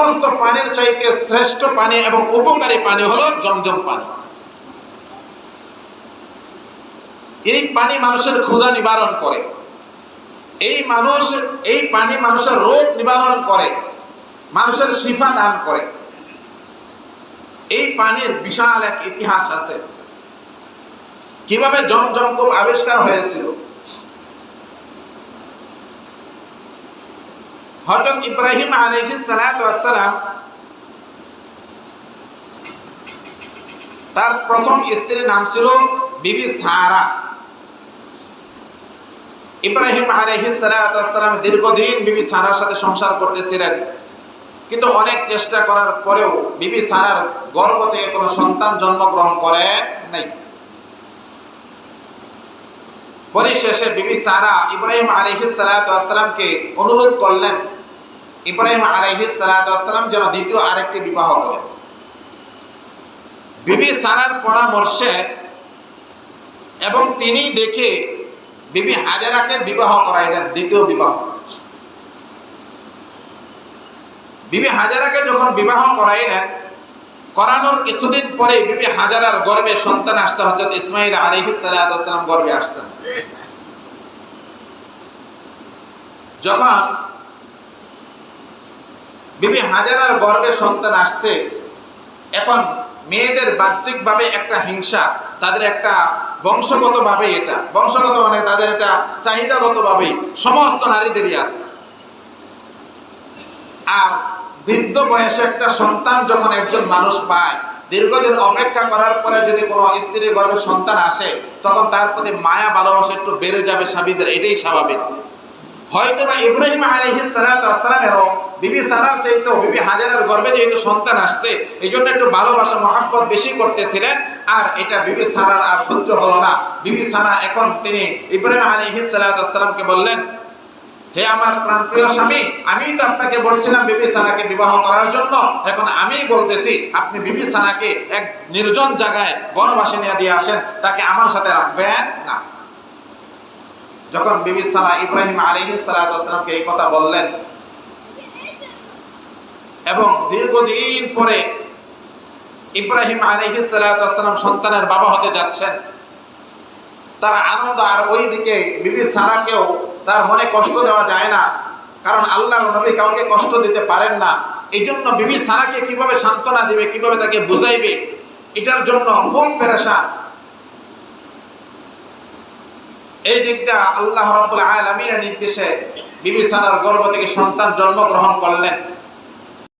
সমস্ত পানির চাইতে শ্রেষ্ঠ পানি এবং উপকারী পানি হলো জমজম পানি। এই পানি মানুষের ক্ষুধা নিবারণ করে, এই পানি মানুষের রোগ নিবারণ করে, মানুষের শিফা দান করে। এই পানির বিশাল এক ইতিহাস আছে। কিভাবে জমজম কূপ আবিষ্কার হয়েছিল? হযরত ইব্রাহিম আলাইহিস সালাতু ওয়াস সালাম তার প্রথম স্ত্রীর নাম ছিল বিবি সারা। ইব্রাহিম আলাইহিস সালাতু ওয়াস সালাম দীর্ঘদিন বিবি সারার সাথে সংসার করতেছিলেন, কিন্তু অনেক চেষ্টা করার পরেও বিবি সারার গর্ভ থেকে কোনো সন্তান জন্মগ্রহণ করে নাই। পরিশেষে বিবি সারা ইব্রাহিম আলাইহিস সালাতু ওয়াস সালামকে অনুরোধ করলেন ইব্রাহিম আলাইহিস সালাতু ওয়াস সালাম যেন দ্বিতীয় আরেকটি বিবাহ করেন। বিবি সারার পরামর্শে এবং তিনি দেখে বিবি হাজেরাকে বিবাহ করাইলেন, দ্বিতীয় বিবাহ। বিবি হাজেরাকে যখন বিবাহ করাইলেন, করানোর কিছুদিন পরে বিবি হাজেরার গর্ভে সন্তান আসছে। হযরত ইসমাঈল আলাইহিস সালাতু ওয়াস সালাম গর্ভে আসছেন। যখন বিবি হাজেরার গর্ভে সন্তান আসছে, এখন মেয়েদের বাহ্যিকভাবে একটা হিংসা, তাদের একটা বংশগতভাবে, এটা বংশগত মানে তাদের এটা চাহিদাগতভাবে সমস্ত নারীদেরই আছে। আর বৃদ্ধ বয়সে একটা সন্তান যখন একজন মানুষ পায়, দীর্ঘদিন অপেক্ষা করার পরে যদি কোনো স্ত্রীর গর্ভে সন্তান আসে, তখন তার প্রতি মায়া ভালোবাসা একটু বেড়ে যাবে স্বামীদের, এটাই স্বাভাবিক। হয়তো বা ইব্রাহিম আলাইহিস সালাতু ওয়াস সালামেরও বিবি সারার চাইতেও বিবি হাজেরার গর্ভে যেহেতু সন্তান আসছে, এই জন্য একটু ভালোবাসা মহব্বত বেশি করতেছিলেন। আর এটা বিবি সারার আর সহ্য হলো না। বিবি সারা এখন তিনি ইব্রাহিম আলাইহিস সালাতু ওয়াস সালামকে বললেন, হে আমার প্রাণপ্রিয় স্বামী, আমি তো আপনাকে বলছিলাম বিবি সারাকে বিবাহ করার জন্য, এখন আমি বলতেছি আপনি বিবি সারাকে এক নির্জন জায়গায় বনবাসে নিয়ে দিয়ে আসেন, তাকে আমার সাথে রাখবেন না। যখন বিবি সারা ইব্রাহিম আলাইহিস সালাতু ওয়াস সালামকে এই কথা বললেন, এবং দীর্ঘদিন পরে ইব্রাহিম আলাইহিস সালাতু ওয়াস সালাম সন্তানের বাবা হতে যাচ্ছেন, তার আনন্দ। আর ওইদিকে বিবি সারাকেও তার মনে কষ্ট দেওয়া যায় না, কারণ আল্লাহর নবী কাউকে কষ্ট দিতে পারেন না। এই জন্য বিবি সারাকে কিভাবে সান্ত্বনা দিবে, কিভাবে তাকে বুঝাইবে, এটার জন্য খুব পেরেশান। এই দিকটা আল্লাহ রাব্বুল আলামিনের নির্দেশে বিবি সারার গর্ভ থেকে সন্তান জন্মগ্রহণ করলেন।